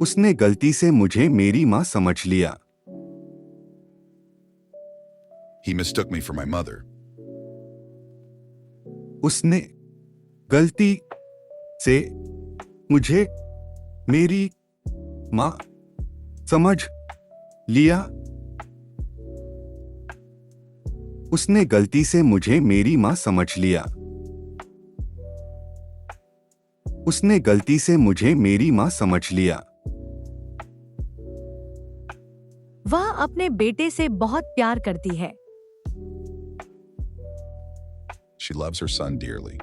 उसने गलती से मुझे मेरी माँ समझ लिया। He mistook me for my mother. उसने गलती से मुझे मेरी माँ समझ लिया। उसने गलती से मुझे मेरी माँ समझ लिया। उसने गलती से मुझे मेरी माँ समझ लिया। वह अपने बेटे से बहुत प्यार करती है। She loves her son dearly.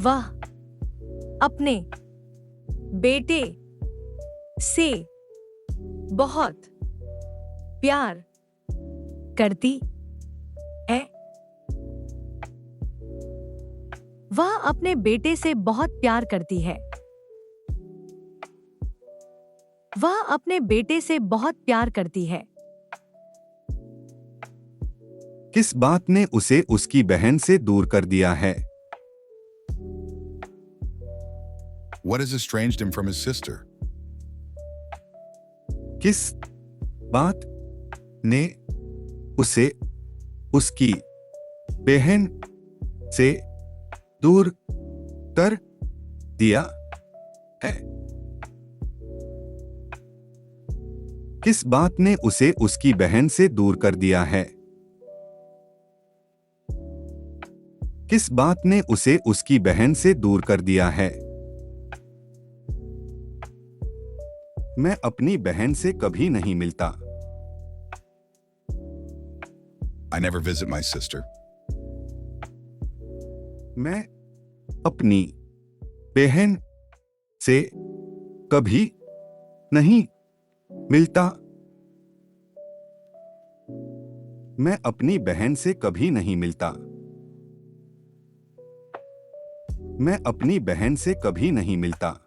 वह अपने बेटे से बहुत प्यार करती है। वह अपने बेटे से बहुत प्यार करती है। वह अपने बेटे से बहुत प्यार करती है। किस बात ने उसे उसकी बहन से दूर कर दिया है? What has estranged him from his sister? किस बात ने उसे उसकी बहन से दूर कर दिया है? किस बात ने उसे उसकी बहन से दूर कर दिया है? किस बात ने उसे उसकी बहन से दूर कर दिया है? मैं अपनी बहन से कभी नहीं मिलता। I never visit my sister. मैं अपनी बहन से कभी नहीं मिलता। मैं अपनी बहन से कभी नहीं मिलता। मैं अपनी बहन से कभी नहीं मिलता।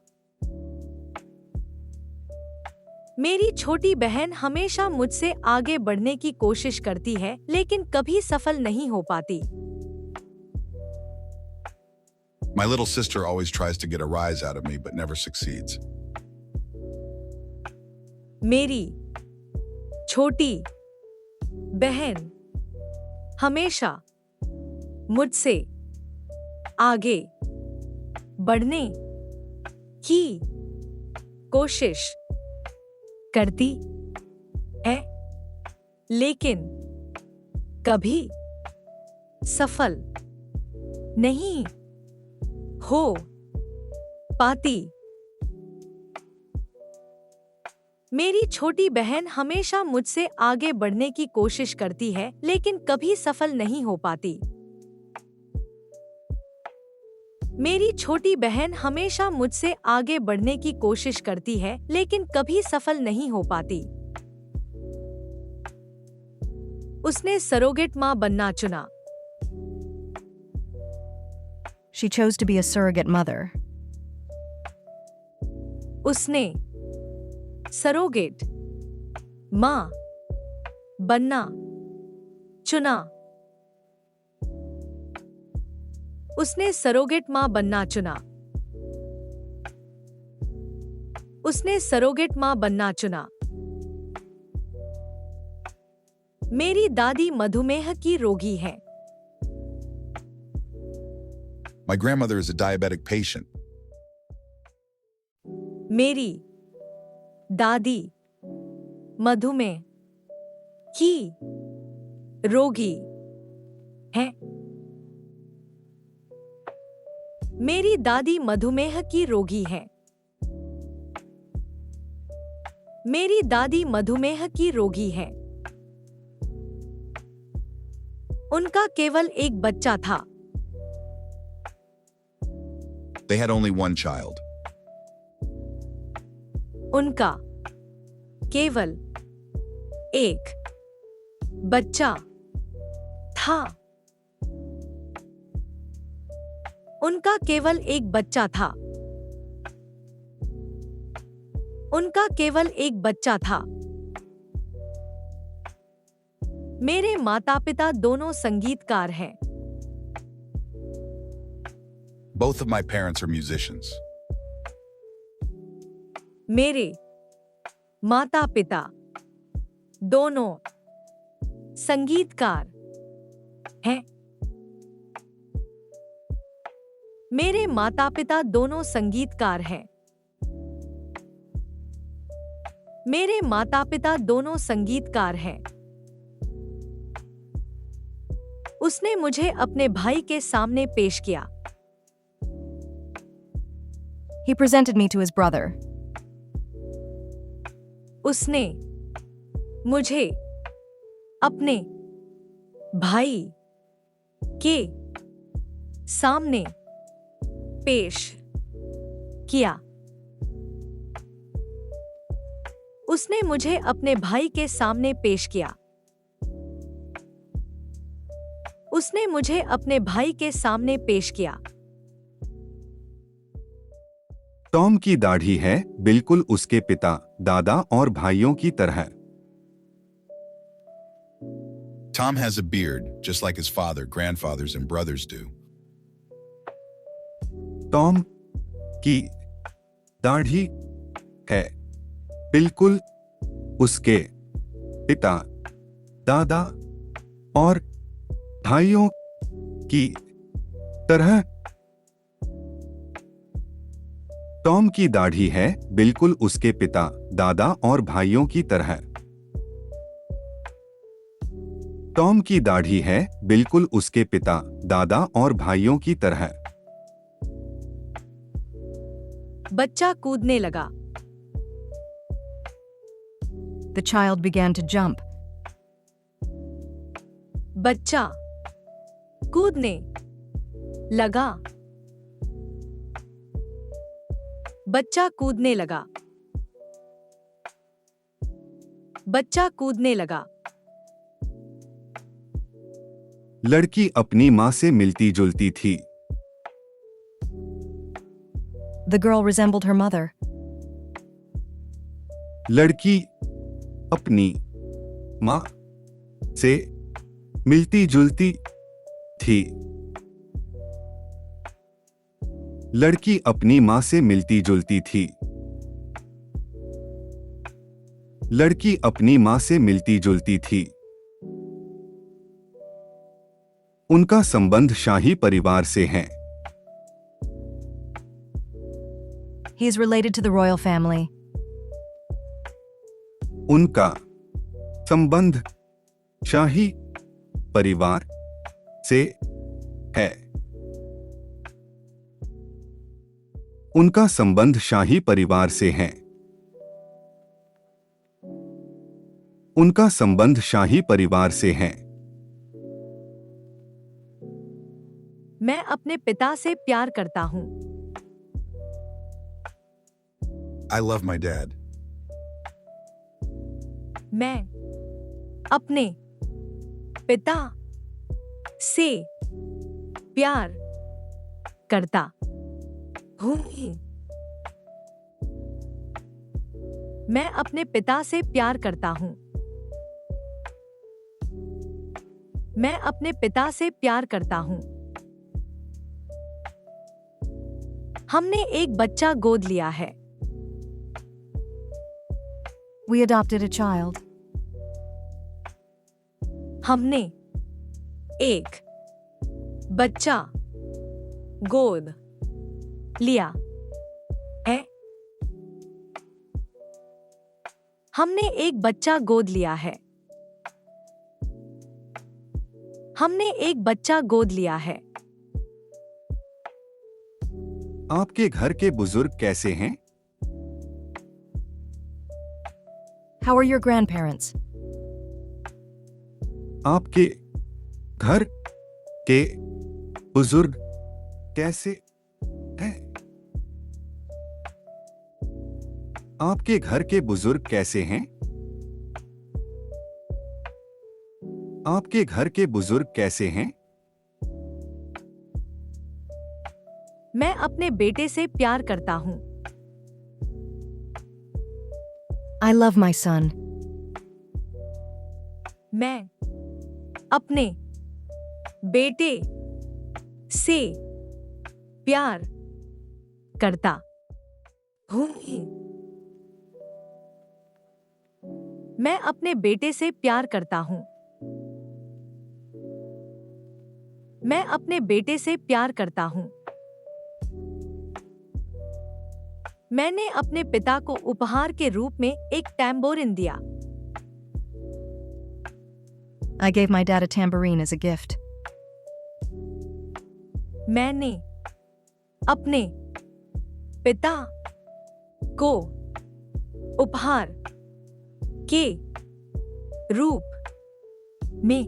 मेरी छोटी बहन हमेशा मुझसे आगे बढ़ने की कोशिश करती है, लेकिन कभी सफल नहीं हो पाती। My little sister always tries to get a rise out of me but never succeeds. मेरी छोटी बहन हमेशा मुझसे आगे बढ़ने की कोशिश करती है, लेकिन कभी सफल नहीं हो पाती। मेरी छोटी बहन हमेशा मुझसे आगे बढ़ने की कोशिश करती है, लेकिन कभी सफल नहीं हो पाती। मेरी छोटी बहन हमेशा मुझसे आगे बढ़ने की कोशिश करती है, लेकिन कभी सफल नहीं हो पाती। उसने सरोगेट मां बनना चुना। She chose to be a surrogate mother. उसने सरोगेट मां बनना चुना। उसने सरोगेट मां बनना चुना। उसने सरोगेट मां बनना चुना। मेरी दादी मधुमेह की रोगी है। My grandmother is a diabetic patient. मेरी दादी मधुमेह की रोगी है। मेरी दादी मधुमेह की रोगी है। मेरी दादी मधुमेह की रोगी है। उनका केवल एक बच्चा था। They had only one child. उनका केवल एक बच्चा था। उनका केवल एक बच्चा था। उनका केवल एक बच्चा था। मेरे माता-पिता दोनों संगीतकार हैं। Both of my parents are musicians. मेरे माता पिता दोनों संगीतकार हैं। मेरे माता पिता दोनों संगीतकार हैं। मेरे माता पिता दोनों संगीतकार हैं। उसने मुझे अपने भाई के सामने पेश किया। He presented me to his brother. उसने मुझे अपने भाई के सामने पेश किया। उसने मुझे अपने भाई के सामने पेश किया। उसने मुझे अपने भाई के सामने पेश किया। टॉम की दाढ़ी है बिल्कुल उसके पिता, दादा और भाइयों की तरह। Tom has a beard, just like his father, grandfathers, and brothers do. Tom की दाढ़ी है बिल्कुल उसके पिता, दादा और भाइयों की तरह। टॉम की दाढ़ी है बिल्कुल उसके पिता, दादा और भाइयों की तरह। टॉम की दाढ़ी है बिल्कुल उसके पिता, दादा और भाइयों की तरह। बच्चा कूदने लगा। The child began to jump. बच्चा कूदने लगा। बच्चा कूदने लगा। बच्चा कूदने लगा। लड़की अपनी माँ से मिलती जुलती थी। The girl resembled her mother. लड़की अपनी माँ से मिलती जुलती थी। लड़की अपनी माँ से मिलती जुलती थी। लड़की अपनी माँ से मिलती जुलती थी। उनका संबंध शाही परिवार से है। He is related to the royal family. उनका संबंध शाही परिवार से है। उनका संबंध शाही परिवार से है। उनका संबंध शाही परिवार से है। मैं अपने पिता से प्यार करता हूँ। I love my dad. मैं अपने पिता से प्यार करता हूँ। मैं अपने पिता से प्यार करता हूँ। मैं अपने पिता से प्यार करता हूँ। हमने एक बच्चा गोद लिया है। We adopted a child. हमने एक बच्चा गोद लिया है। हमने एक बच्चा गोद लिया है। हमने एक बच्चा गोद लिया है। आपके घर के बुजुर्ग कैसे हैं? How are your grandparents? आपके घर के बुजुर्ग कैसे हैं? आपके घर के बुजुर्ग कैसे हैं? आपके घर के बुजुर्ग कैसे हैं? मैं अपने बेटे से प्यार करता हूँ। I love my son. मैं अपने बेटे से प्यार करता हूँ। मैं अपने बेटे से प्यार करता हूँ। मैं अपने बेटे से प्यार करता हूँ। मैंने अपने पिता को उपहार के रूप में एक टैम्बोरिन दिया। I gave my dad a tambourine as a gift. मैंने अपने पिता को उपहार के रूप में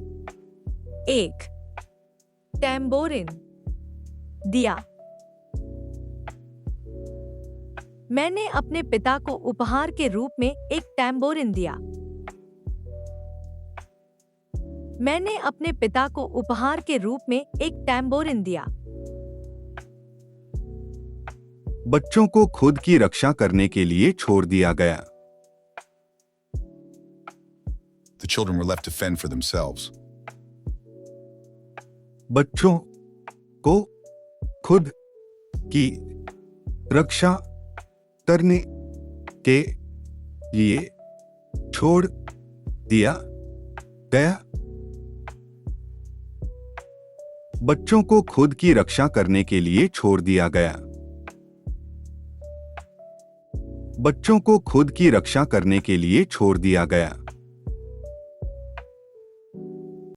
एक टैम्बोरिन दिया। मैंने अपने पिता को उपहार के रूप में एक टैम्बोरिन दिया। मैंने अपने पिता को उपहार के रूप में एक टैम्बोरिन दिया। बच्चों को खुद की रक्षा करने के लिए छोड़ दिया गया। The children were left to fend for themselves. बच्चों को खुद की रक्षा करने के लिए छोड़ दिया गया। बच्चों को खुद की रक्षा करने के लिए छोड़ दिया गया। बच्चों को खुद की रक्षा करने के लिए छोड़ दिया गया।